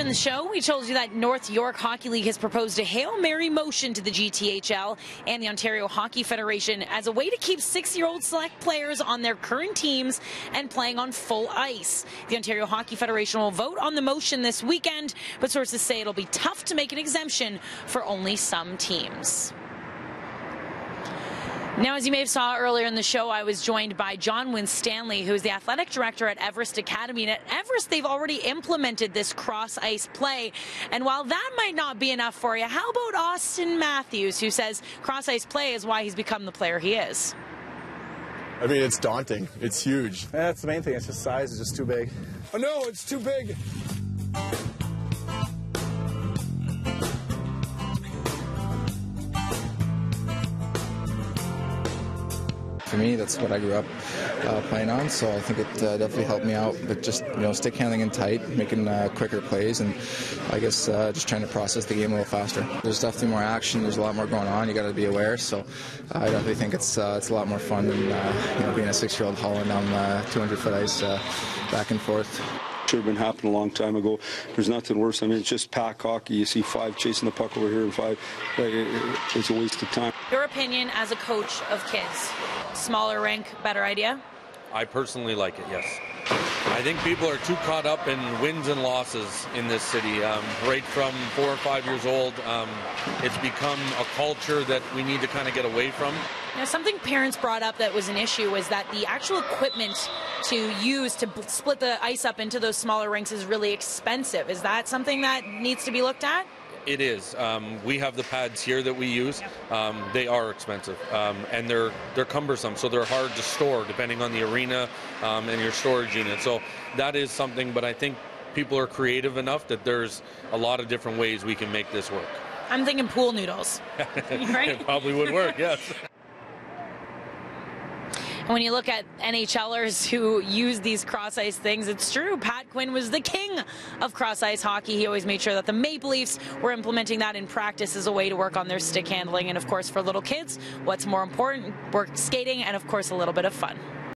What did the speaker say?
in the show, we told you that North York Hockey League has proposed a Hail Mary motion to the GTHL and the Ontario Hockey Federation as a way to keep 6-year-old select players on their current teams and playing on full ice. The Ontario Hockey Federation will vote on the motion this weekend, but sources say it'll be tough to make an exemption for only some teams. Now, as you may have saw earlier in the show, I was joined by John Winstanley, who's the athletic director at Everest Academy. And at Everest, they've already implemented this cross-ice play. And while that might not be enough for you, how about Auston Matthews, who says cross-ice play is why he's become the player he is? I mean, it's daunting. It's huge. Yeah, that's the main thing. It's just size is just too big. Oh, no, it's too big. For me, that's what I grew up playing on, so I think it definitely helped me out. But just stick handling in tight, making quicker plays, and I guess just trying to process the game a little faster. There's definitely more action. There's a lot more going on. You got to be aware. So I definitely think it's a lot more fun than being a 6-year-old hauling down 200-foot ice back and forth. Should have been happening a long time ago. There's nothing worse. I mean, it's just pack hockey. You see 5 chasing the puck over here and 5. It's a waste of time. Your opinion as a coach of kids, smaller rink, better idea? I personally like it, yes. I think people are too caught up in wins and losses in this city. Right from 4 or 5 years old, it's become a culture that we need to kind of get away from. Now, something parents brought up that was an issue was that the actual equipment to use to split the ice up into those smaller rinks is really expensive. Is that something that needs to be looked at? It is. We have the pads here that we use. They are expensive, and they're cumbersome, so they're hard to store depending on the arena and your storage unit. So that is something, but I think people are creative enough that there's a lot of different ways we can make this work. I'm thinking pool noodles. Right? It probably would work, yes. And when you look at NHLers who use these cross-ice things, it's true. Pat Quinn was the king of cross-ice hockey. He always made sure that the Maple Leafs were implementing that in practice as a way to work on their stick handling. And, of course, for little kids, what's more important? Work skating and, of course, a little bit of fun.